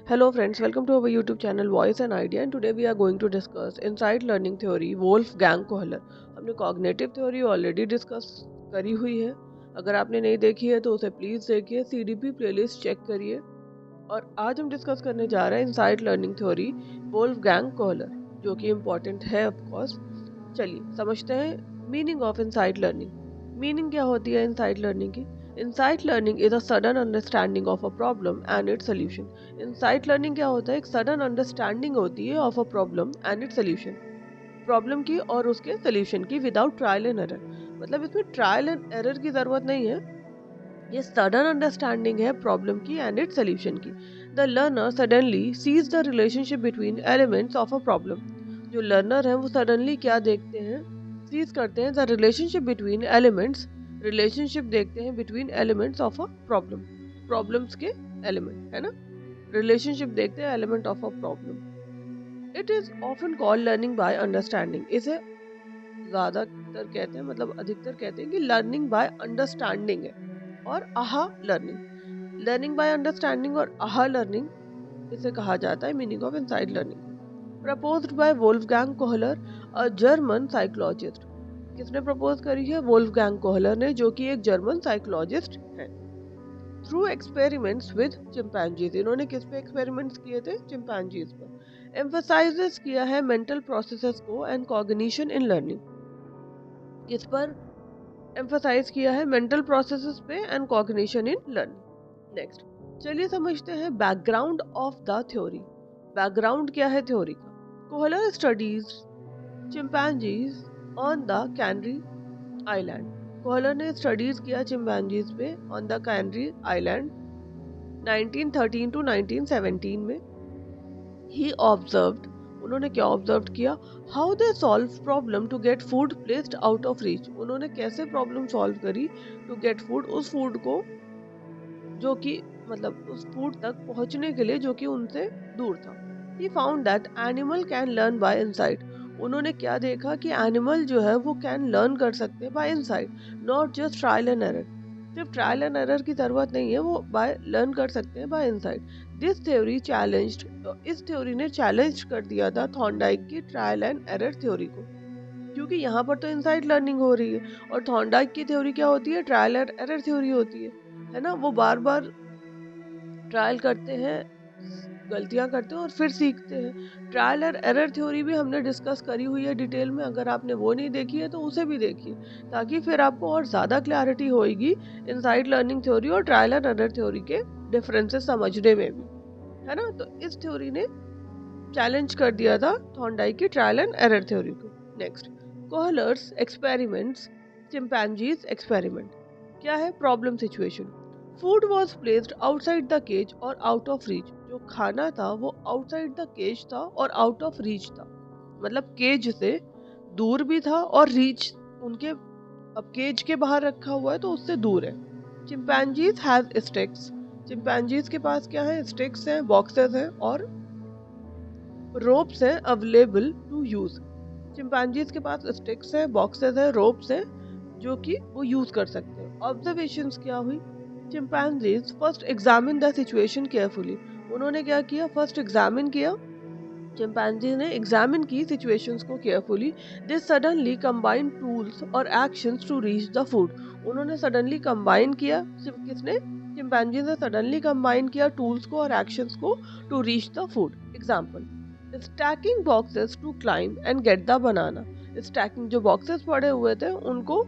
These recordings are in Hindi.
Hello friends, welcome to our YouTube channel Voice and Idea and today we are going to discuss Insight Learning Theory Wolfgang Kohler। हमने कॉग्निटिव थ्योरी ऑलरेडी डिस्कस करी हुई है। अगर आपने नहीं देखी है तो उसे प्लीज देखिए, CDP प्लेलिस्ट चेक करिए। और आज हम डिस्कस करने जा रहे हैं insight learning theory Wolfgang Kohler, जो कि इम्पोर्टेंट है ऑफ कोर्स। चलिए समझते हैं meaning of insight learning. Meaning क्या होती है इंसाइट लर्निंग की? Insight learning is a sudden understanding of a problem and its solution. Insight learning क्या होता है? एक सडन अंडरस्टैंडिंग होती है of a problem and its solution, problem की और उसके सोल्यूशन की, विदाउट ट्रायल एंड एरर। मतलब इसमें ट्रायल एंड एरर की जरूरत नहीं है, ये सडन अंडरस्टैंडिंग है प्रॉब्लम की एंड इट्स सोल्यूशन की। The learner suddenly sees the relationship between elements of a problem. जो लर्नर है वो सडनली क्या देखते हैं? सीज करते हैं the relationship between elements, relationship देखते हैं between elements of a problem, problems के एलिमेंट है ना, रिलेशनशिप देखते हैं element of a problem. It is often called learning by understanding. इसे ज्यादातर कहते हैं, मतलब अधिकतर कहते हैं कि लर्निंग बाय अंडरस्टैंडिंग है। और आहा लर्निंग, लर्निंग बाय अंडरस्टैंडिंग और आहा लर्निंग इसे कहा जाता है meaning of inside learning. Proposed by Wolfgang Kohler, a German psychologist. किसने प्रपोज करी है? वोल्फगैंग कोहलर ने, जो कि एक जर्मन साइकोलॉजिस्ट है। Through experiments with chimpanzees. इन्होंने किस पे एक्सपेरिमेंट्स किए थे? चिंपैंजीज पर। एम्फसाइजेस किया है मेंटल प्रोसेसेस को एंड कॉग्निशन इन लर्निंग। किस पर एम्फसाइज किया है? मेंटल प्रोसेसेस पे and cognition in learning. Next चलिए समझते हैं background of the theory. Background क्या है थ्योरी का? Kohler studies chimpanzees on the Canary island. Kohler ने स्टडीज किया चिंपैंजीज पे on the Canary island 1913 to 1917 में। ही ऑब्जर्व्ड, उन्होंने क्या ऑब्जर्व किया? How they solve problem to get food placed out of reach. उन्होंने कैसे प्रॉब्लम सॉल्व करी टू गेट फूड, उस फूड को जो कि मतलब उस फूड तक पहुंचने के लिए जो कि उनसे दूर था। He found that animal can learn by insight. उन्होंने क्या देखा कि एनिमल जो है वो कैन लर्न कर सकते हैं by insight, not just trial and error. सिर्फ ट्रायल एंड एरर की जरूरत नहीं है, वो बाय लर्न कर सकते हैं by insight. This theory challenged, इस थ्योरी ने चैलेंज कर दिया था थॉर्नडाइक की ट्रायल एंड एरर थ्योरी को, क्योंकि यहाँ पर तो इनसाइट लर्निंग हो रही है और थॉर्नडाइक की थ्योरी क्या होती है? ट्रायल एंड एरर थ्योरी होती है ना। वो बार बार ट्रायल करते हैं, गलतियां करते हैं और फिर सीखते हैं। ट्रायल और एरर थ्योरी भी हमने डिस्कस करी हुई है डिटेल में, अगर आपने वो नहीं देखी है तो उसे भी देखिए, ताकि फिर आपको और ज्यादा क्लैरिटी होगी इनसाइड लर्निंग थ्योरी और ट्रायल और एरर थ्योरी के डिफरेंसेस समझने में भी, है ना। तो इस थ्योरी ने चैलेंज कर दिया था थॉर्नडाइक की ट्रायल एंड एरर थ्योरी को। Next Kohler's experiments, chimpanzees experiment. क्या है? Problem situation. Food was placed outside the cage और आउट ऑफ रीच। जो खाना था वो आउटसाइड द केज था और आउट ऑफ रीच था, मतलब केज से दूर भी था और रीच उनके, अब केज के बाहर रखा हुआ है तो उससे दूर है। Chimpanzees have sticks. चिंपैंजीज के पास क्या है? स्टिक्स हैं, बॉक्सेस हैं और रोप्स हैं अवेलेबल टू यूज। चिंपैंजीज के पास स्टिक्स है, बॉक्सेस है, रोप्स है, जो कि वो यूज कर सकते हैं। ऑब्जर्वेशंस क्या हुई? Chimpanzees first examine the situation carefully. उन्होंने क्या किया? फर्स्ट एग्जामिन किया, चिंपैंजी ने एग्जामिन की सिचुएशंस को carefully. They suddenly combine tools और actions to reach the food. उन्होंने सडनली कंबाइन किया, किसने? चिंपैंजी ने सडनली कंबाइन किया टूल्स को और एक्शंस को to reach the food. Example stacking boxes to climb and get the banana. Stacking, जो बॉक्सेस पड़े हुए थे उनको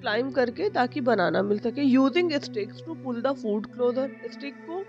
क्लाइंब करके ताकि बनाना मिल सके। Using sticks to pull the food closer. Stick को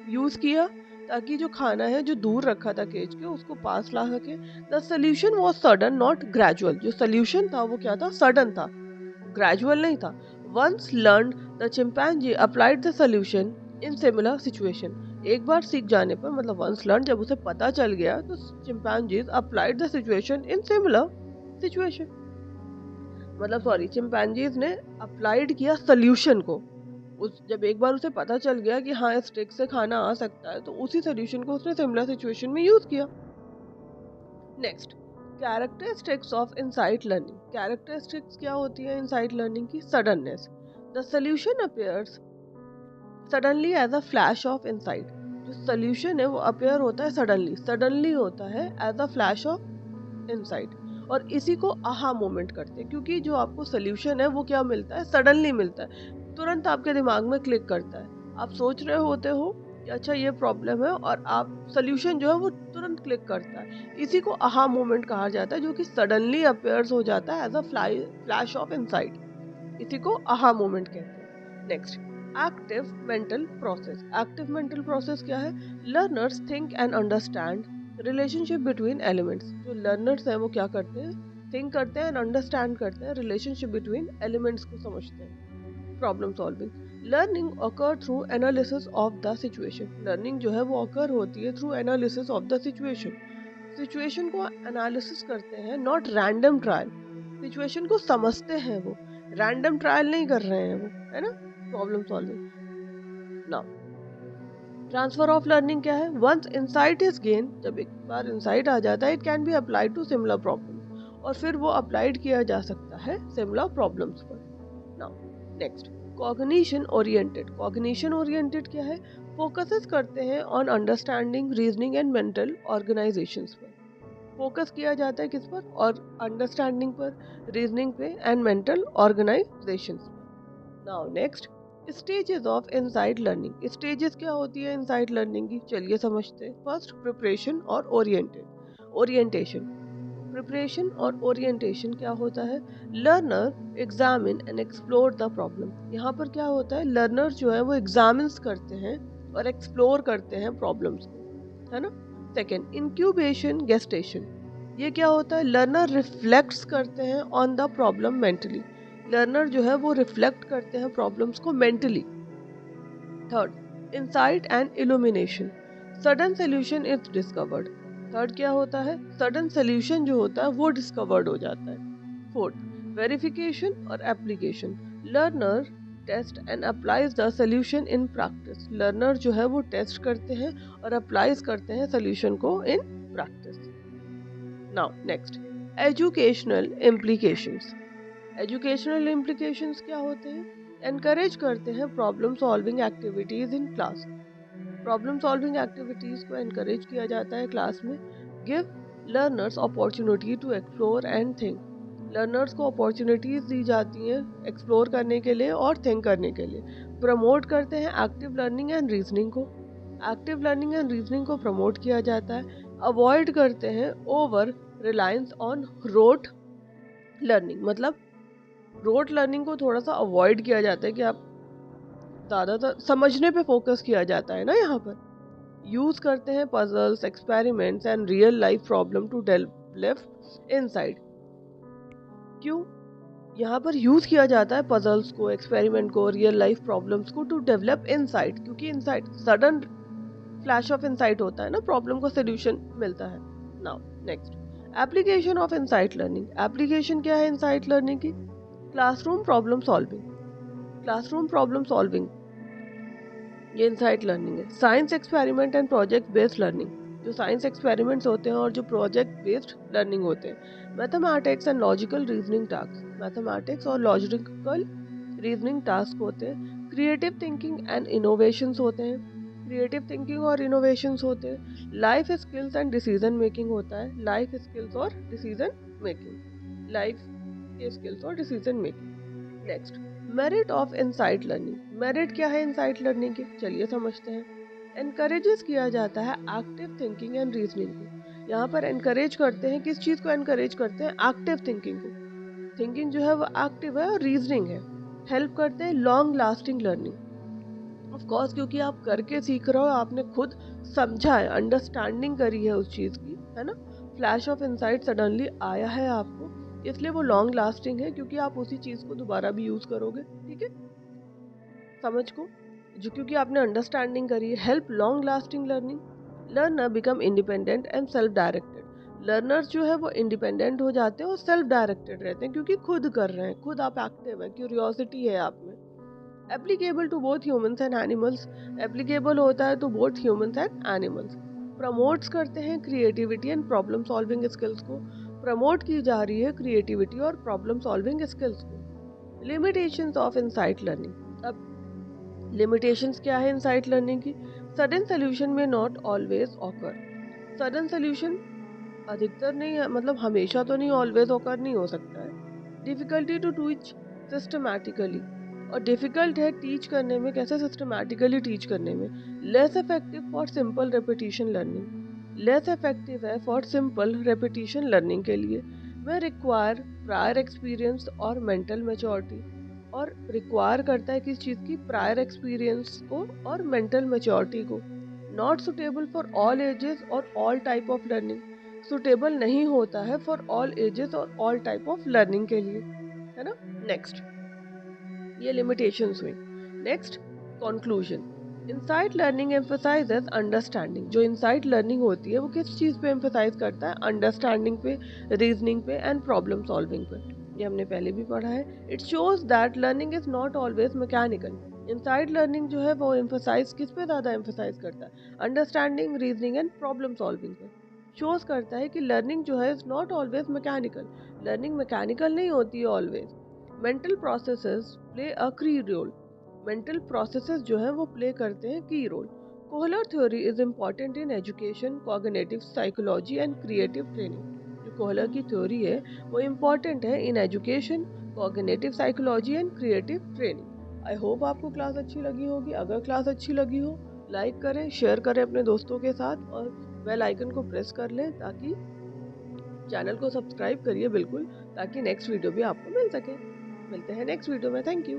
यूज किया ताकि जो खाना है जो दूर रखा था केज के उसको पास ला सके। The solution was sudden not gradual. जो सोल्यूशन था वो क्या था? सडन था, ग्रेजुअल नहीं था। Once learn the chimpanzee applied the solution in similar situation. एक बार सीख जाने पर, मतलब वंस लर्न, जब उसे पता चल गया तो chimpanzees applied the situation in similar situation, मतलब सॉरी चिंपैंजीज ने अप्लाइड किया सोल्यूशन को। उस जब एक बार उसे पता चल गया कि हाँ स्टिक से खाना आ सकता है तो उसी सोल्यूशन को उसने सिमिलर सिचुएशन में यूज किया। Next characteristics of insight learning. Characteristics क्या होती है इनसाइट लर्निंग की? Suddenness. The solution appears suddenly as a flash of insight. जो सोल्यूशन है वो अपेयर होता है सडनली होता है as a flash of insight, और इसी को आहा मोमेंट करते हैं, क्योंकि जो आपको सोल्यूशन है वो क्या मिलता है, सडनली मिलता है, तुरंत आपके दिमाग में क्लिक करता है। आप सोच रहे होते हो कि अच्छा ये प्रॉब्लम है, और आप सोल्यूशन जो है वो तुरंत क्लिक करता है, इसी को आहा मोमेंट कहा जाता है, जो कि सडनली अपेयर्स हो जाता है as a flash of insight, इसी को आहा मोमेंट कहते हैं। Next, active mental process. Active mental process क्या है? Learners think and understand relationship between elements. जो लर्नर्स हैं वो क्या करते हैं, थिंक करते हैं एंड अंडरस्टैंड करते हैं, रिलेशनशिप बिटवीन एलिमेंट्स को समझते हैं। Problem solving. Learning occur through analysis of the situation. Learning जो है वो occur होती है through analysis of the situation. Situation को एनालिसिस करते हैं, नॉट रैंडम ट्रायल। सिचुएशन को समझते हैं, वो रैंडम ट्रायल नहीं कर रहे हैं वो, है ना। Problem solving. Now transfer of learning क्या है? वंस इंसाइट इज गेन, जब एक बार इंसाइट आ जाता है, it can be applied to similar problem, और फिर वो अप्लाइड किया जा सकता है सिमिलर प्रॉब्लम्स पर। Now next, cognition oriented. Cognition oriented क्या है? फोकसेस करते हैं on understanding, reasoning and mental organisations पर। फोकस किया जाता है किस पर? और अंडरस्टैंडिंग पर, रीजनिंग पे एंड मेंटल ऑर्गेनाइजेशंस पर। Now next, stages of insight learning. Stages क्या होती है इनसाइट लर्निंग की? चलिए समझते हैं। फर्स्ट, प्रिपरेशन और ओरिएंटेशन। प्रिपरेशन और ओरिएंटेशन क्या होता है? Learner examine and explore the problem. यहाँ पर क्या होता है, लर्नर जो है वो एग्जामिन्स करते हैं और एक्सप्लोर करते हैं प्रॉब्लम्स को, है ना। Second, incubation gestation. ये क्या होता है? लर्नर रिफ्लेक्ट्स करते हैं on the problem mentally. Learner जो है वो रिफ्लेक्ट करते हैं प्रॉब्लम्स को mentally. Third, insight and illumination. Sudden solution is discovered. Third क्या होता है? सडन सोल्यूशन जो होता है वो डिस्कवर्ड हो जाता है। फोर्थ, वेरिफिकेशन और application. Learner test and applies the solution in practice. Learner जो है वो टेस्ट करते हैं और अप्लाइज करते हैं सोल्यूशन को in practice. Now next, educational implications. Educational implications क्या होते हैं? एनकरेज करते हैं problem solving activities in class. Problem solving activities को एनकरेज किया जाता है क्लास में। Give learners opportunity to explore and think. Learners को अपॉर्चुनिटीज दी जाती हैं एक्सप्लोर करने के लिए और थिंक करने के लिए। प्रमोट करते हैं एक्टिव लर्निंग एंड रीजनिंग को। एक्टिव लर्निंग एंड रीजनिंग को प्रमोट किया जाता है। अवॉइड करते हैं over reliance on rote learning. मतलब रोट लर्निंग को थोड़ा सा अवॉइड किया जाता है कि आप ज़्यादातर समझने पे फोकस किया जाता है ना। यहाँ पर यूज करते हैं puzzles, experiments and real life problem to develop insight. क्यों यहाँ पर यूज किया जाता है पजल्स को, एक्सपेरिमेंट को, रियल लाइफ प्रॉब्लम्स को टू डेवलप इनसाइट? क्योंकि insight sudden flash of insight होता है ना, प्रॉब्लम को सोल्यूशन मिलता है। Now next, application of insight learning. Application क्या है इनसाइट लर्निंग की? Classroom problem solving. Classroom problem solving ये इनसाइट लर्निंग है। Science experiment and project based learning. जो साइंस एक्सपेरिमेंट्स होते हैं और जो प्रोजेक्ट बेस्ड लर्निंग होते हैं। Mathematics and logical reasoning task. Mathematics और लॉजिकल रीजनिंग टास्क होते हैं। क्रिएटिव थिंकिंग एंड इनोवेशंस होते हैं। क्रिएटिव थिंकिंग और इनोवेशंस होते हैं। Life skills and decision making होता है। लाइफ स्किल्स और डिसीजन मेकिंग। लाइफ स्किल्स और decision making. Next, merit of insight learning. Merit क्या है इनसाइट लर्निंग की? चलिए समझते हैं। एनकरेजेस किया जाता है एक्टिव थिंकिंग एंड रीजनिंग को। यहाँ पर एनकरेज करते हैं, किस चीज को एनकरेज करते हैं? एक्टिव थिंकिंग को। थिंकिंग जो है वो एक्टिव है और रीजनिंग है। हेल्प करते हैं long lasting learning. Of course, क्योंकि आप करके सीख रहे हो, आपने खुद समझा है, अंडरस्टैंडिंग करी है उस चीज की, है ना। फ्लैश ऑफ इनसाइट सडनली आया है आपको, इसलिए वो लॉन्ग लास्टिंग है, क्योंकि आप उसी चीज को दोबारा भी यूज करोगे। ठीक है, समझ को जो, क्योंकि आपने अंडरस्टैंडिंग करी है। Help long lasting learning. Learner become independent and self directed. Learners जो है वो इंडिपेंडेंट हो जाते हैं और सेल्फ डायरेक्टेड रहते हैं, क्योंकि खुद कर रहे हैं, खुद आप एक्टिव हैं, क्यूरियोसिटी है आप में। Applicable to both humans and animals. Applicable होता है to both humans and animals. Promotes करते हैं creativity and problem solving skills को। प्रमोट की जा रही है क्रिएटिविटी और प्रॉब्लम सॉल्विंग स्किल्स को। Limitations of insight learning. अब लिमिटेशंस क्या है इनसाइट लर्निंग की? Sudden solution may not always occur. Sudden solution अधिकतर नहीं है, मतलब हमेशा तो नहीं, ऑलवेज ऑकर नहीं हो सकता है। डिफिकल्टी टू टीच सिस्टमैटिकली, और डिफिकल्ट है टीच करने में, कैसे सिस्टमैटिकली टीच करने में। Less effective for simple repetition learning, less effective है फॉर सिंपल रेपिटेशन लर्निंग के लिए। वह रिक्वायर प्रायर एक्सपीरियंस और मेंटल मेच्योरिटी, और रिक्वायर करता है किस चीज़ की, प्रायर एक्सपीरियंस को और मेंटल मेच्योरिटी को। Not suitable for all ages और all type of learning, suitable नहीं होता है फॉर ऑल एजेस और ऑल टाइप ऑफ लर्निंग के लिए, है ना। नेक्स्ट, ये लिमिटेशंस हुई। Next, conclusion. Insight learning emphasises understanding. जो इनसाइट लर्निंग होती है वो किस चीज़ पे एम्फसाइज करता है, अंडरस्टैंडिंग पे, रीजनिंग पे एंड प्रॉब्लम सॉल्विंग पे। ये हमने पहले भी पढ़ा है। It shows that learning is not always mechanical. Insight learning जो है वो एम्फसाइज किस पे ज़्यादा एम्फसाइज करता है, understanding, reasoning and problem solving पे। शोज करता है कि लर्निंग जो है is not always mechanical, learning mechanical नहीं होती है always. Mental processes play a की रोल, मेंटल प्रोसेसेस जो है वो प्ले करते हैं key role. Kohler theory is important in education, cognitive psychology and creative training. जो कोहलर की थ्योरी है वो इम्पॉर्टेंट है in education, cognitive psychology and creative training. I hope आपको क्लास अच्छी लगी होगी। अगर क्लास अच्छी लगी हो, लाइक करें, शेयर करें अपने दोस्तों के साथ, और बेल आइकन को प्रेस कर लें, ताकि चैनल को सब्सक्राइब करिए बिल्कुल, ताकि नेक्स्ट वीडियो भी आपको मिल सके। मिलते हैं नेक्स्ट वीडियो में। Thank you.